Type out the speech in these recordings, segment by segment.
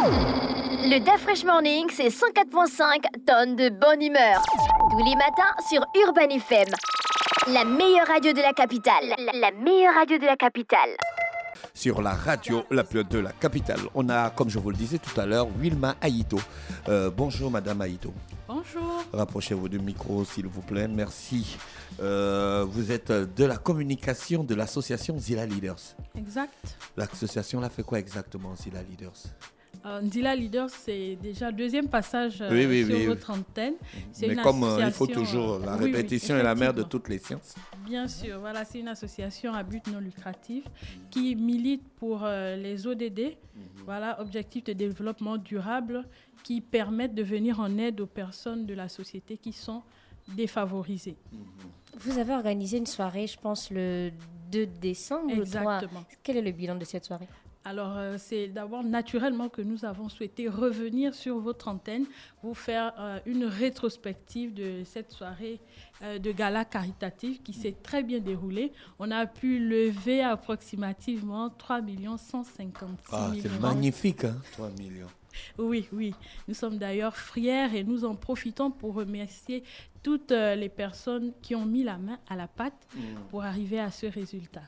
Le DAF Fresh Morning, c'est 104.5 tonnes de bonne humeur. Tous les matins sur Urban FM. La meilleure radio de la capitale. La meilleure radio de la capitale. Sur la radio la plus haute de la capitale. On a, comme je vous le disais tout à l'heure, Wilma Aïto. Bonjour Madame Aïto. Bonjour. Rapprochez-vous du micro s'il vous plaît, merci. Vous êtes de la communication de l'association Zila Leaders. Exact. L'association là fait quoi exactement, Zila Leaders? Zila Leaders, c'est déjà le deuxième passage sur votre antenne. C'est mais comme il faut toujours, la répétition est la mère de toutes les sciences. Bien sûr, voilà, c'est une association à but non lucratif qui milite pour les ODD, voilà, objectifs de développement durable, qui permettent de venir en aide aux personnes de la société qui sont défavorisées. Vous avez organisé une soirée, je pense, le 2 décembre. Exactement. Quel est le bilan de cette soirée ? Alors, c'est d'abord naturellement que nous avons souhaité revenir sur votre antenne, vous faire une rétrospective de cette soirée de gala caritatif qui s'est très bien déroulée. On a pu lever approximativement 3 156 000 c'est magnifique, hein, 3 millions. Oui. Nous sommes d'ailleurs fiers et nous en profitons pour remercier toutes les personnes qui ont mis la main à la pâte pour arriver à ce résultat.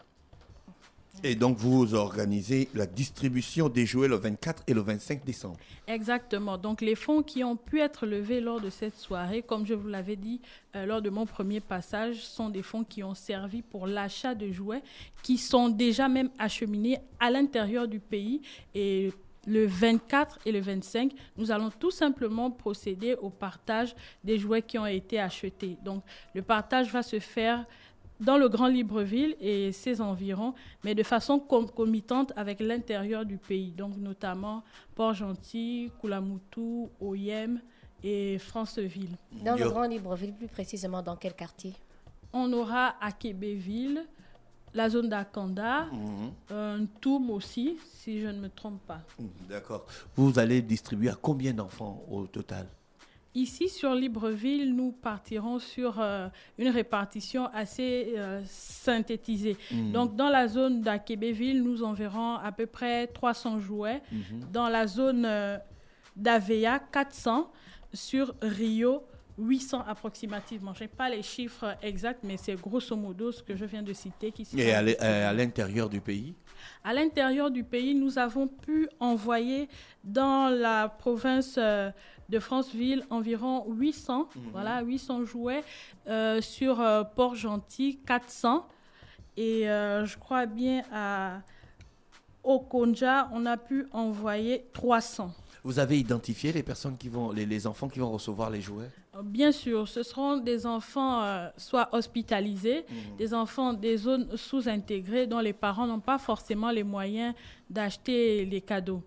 Et donc, vous organisez la distribution des jouets le 24 et le 25 décembre. Exactement. Donc, les fonds qui ont pu être levés lors de cette soirée, comme je vous l'avais dit lors de mon premier passage, sont des fonds qui ont servi pour l'achat de jouets qui sont déjà même acheminés à l'intérieur du pays. Et le 24 et le 25, nous allons tout simplement procéder au partage des jouets qui ont été achetés. Donc, le partage va se faire dans le Grand Libreville et ses environs, mais de façon concomitante avec l'intérieur du pays, donc notamment Port-Gentil, Koulamoutou, Oyem et Franceville. Dans le Grand Libreville, plus précisément dans quel quartier? On aura Akébéville, la zone d'Akanda, Ntoum aussi, si je ne me trompe pas. D'accord. Vous allez distribuer à combien d'enfants au total? Ici, sur Libreville, nous partirons sur une répartition assez synthétisée. Donc, dans la zone d'Akébéville, nous enverrons à peu près 300 jouets. Dans la zone d'Avea, 400. Sur Rio, 800 approximativement. Je n'ai pas les chiffres exacts, mais c'est grosso modo ce que je viens de citer. Et à l'intérieur du pays? À l'intérieur du pays, nous avons pu envoyer dans la province de Franceville environ 800, 800 jouets. Sur Port-Gentil, 400. Et je crois bien à Okonja, on a pu envoyer 300. Vous avez identifié les personnes les enfants qui vont recevoir les jouets? Bien sûr, ce seront des enfants soit hospitalisés, des enfants des zones sous-intégrées dont les parents n'ont pas forcément les moyens d'acheter les cadeaux.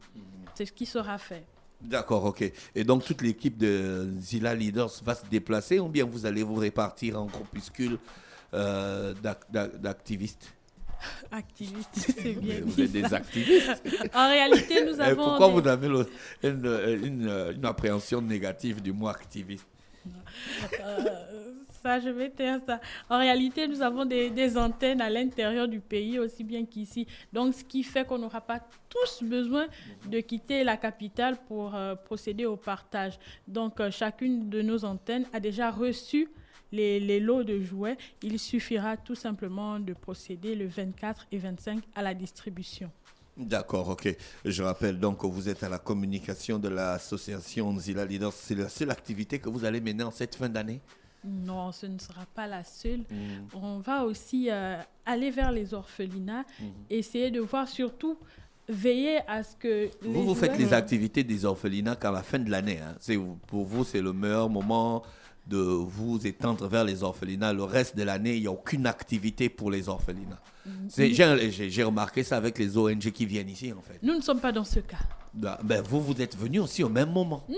C'est ce qui sera fait. D'accord, ok. Et donc toute l'équipe de Zila Leaders va se déplacer ou bien vous allez vous répartir en groupuscules d'activistes? Activistes, c'est bien dit. Vous êtes des activistes. En réalité, nous avons... Pourquoi vous avez une appréhension négative du mot activiste? Ça, je vais taire ça. En réalité, nous avons des antennes à l'intérieur du pays, aussi bien qu'ici. Donc, ce qui fait qu'on n'aura pas tous besoin de quitter la capitale pour procéder au partage. Donc, chacune de nos antennes a déjà reçu les lots de jouets. Il suffira tout simplement de procéder le 24 et 25 à la distribution. D'accord, ok. Je rappelle donc que vous êtes à la communication de l'association Zila Leaders. C'est la seule activité que vous allez mener en cette fin d'année? Non, ce ne sera pas la seule. On va aussi aller vers les orphelinats, essayer de voir surtout, veiller à ce que... Vous faites les activités des orphelinats qu'à la fin de l'année. Hein. Pour vous, c'est le meilleur moment de vous étendre vers les orphelinats. Le reste de l'année, il n'y a aucune activité pour les orphelinats. J'ai remarqué ça avec les ONG qui viennent ici, en fait. Nous ne sommes pas dans ce cas. Ben, vous êtes venus aussi au même moment. Non.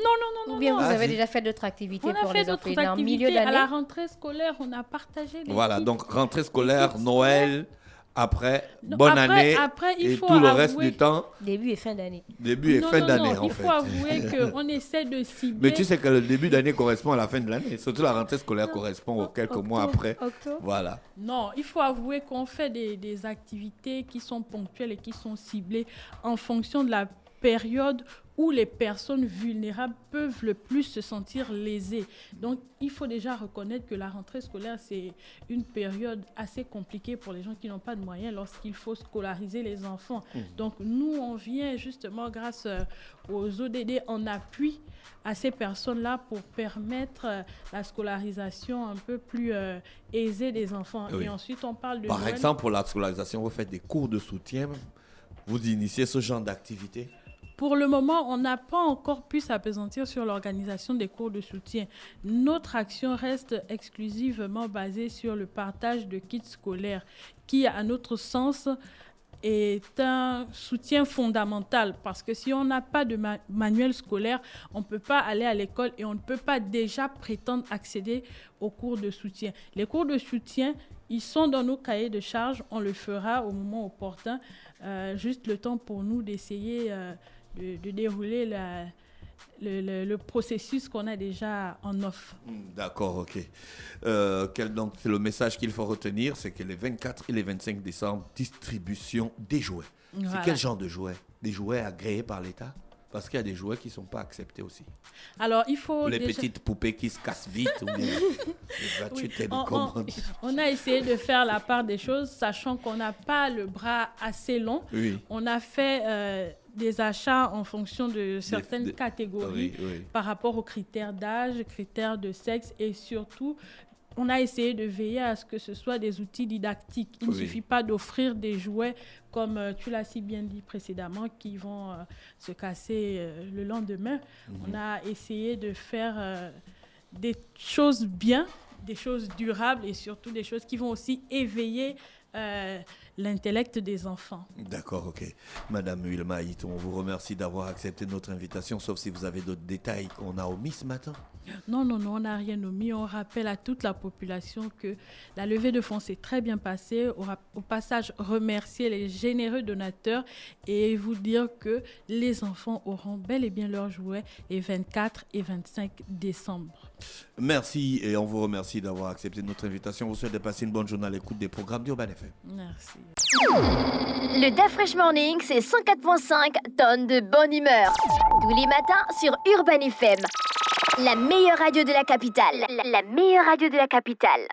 Ou bien vous avez déjà fait d'autres activités pour les orphelins en milieu milieu d'année? À la rentrée scolaire, on a partagé les Voilà, kits. donc rentrée scolaire, Noël, après, bonne année, après, et tout le reste du temps. Début et fin d'année. Début et fin d'année, en fait. Il faut avouer qu'on essaie de cibler... Mais tu sais que le début d'année correspond à la fin de l'année. Surtout la rentrée scolaire correspond aux quelques mois après. Octobre. Voilà. Non, il faut avouer qu'on fait des activités qui sont ponctuelles et qui sont ciblées en fonction de la période où les personnes vulnérables peuvent le plus se sentir lésées. Donc, il faut déjà reconnaître que la rentrée scolaire, c'est une période assez compliquée pour les gens qui n'ont pas de moyens lorsqu'il faut scolariser les enfants. Donc, nous, on vient justement, grâce aux ODD, en appui à ces personnes-là pour permettre la scolarisation un peu plus aisée des enfants. Oui. Et ensuite, on parle de Par Noël. exemple, pour la scolarisation, vous faites des cours de soutien. Vous initiez ce genre d'activité? Pour le moment, on n'a pas encore pu s'appesantir sur l'organisation des cours de soutien. Notre action reste exclusivement basée sur le partage de kits scolaires, qui, à notre sens, est un soutien fondamental. Parce que si on n'a pas de manuel scolaire, on ne peut pas aller à l'école et on ne peut pas déjà prétendre accéder aux cours de soutien. Les cours de soutien, ils sont dans nos cahiers de charges. On le fera au moment opportun. Juste le temps pour nous d'essayer de dérouler le processus qu'on a déjà en offre. D'accord, ok. Donc, c'est le message qu'il faut retenir, c'est que les 24 et les 25 décembre, distribution des jouets. Voilà. C'est quel genre de jouets? Des jouets agréés par l'État? Parce qu'il y a des jouets qui ne sont pas acceptés aussi. Alors, il faut Les déjà... petites poupées qui se cassent vite ou bien les voitures télécommandes. On a essayé de faire la part des choses, sachant qu'on n'a pas le bras assez long. Oui. On a fait des achats en fonction de certaines catégories par rapport aux critères d'âge, critères de sexe et surtout, on a essayé de veiller à ce que ce soit des outils didactiques. Il ne suffit pas d'offrir des jouets, comme tu l'as si bien dit précédemment, qui vont se casser le lendemain. On a essayé de faire des choses bien, des choses durables et surtout des choses qui vont aussi éveiller l'intellect des enfants. D'accord, ok. Madame Wilma Hiton, on vous remercie d'avoir accepté notre invitation, sauf si vous avez d'autres détails qu'on a omis ce matin. Non, on n'a rien omis. On rappelle à toute la population que la levée de fonds s'est très bien passée. Au passage, remercier les généreux donateurs et vous dire que les enfants auront bel et bien leurs jouets les 24 et 25 décembre. Merci et on vous remercie d'avoir accepté notre invitation. On vous souhaite de passer une bonne journée à l'écoute des programmes d'Urban FM. Merci. Le DAF Fresh Morning, c'est 104.5 tonnes de bonne humeur. Tous les matins sur Urban FM. La meilleure radio de la capitale. La meilleure radio de la capitale.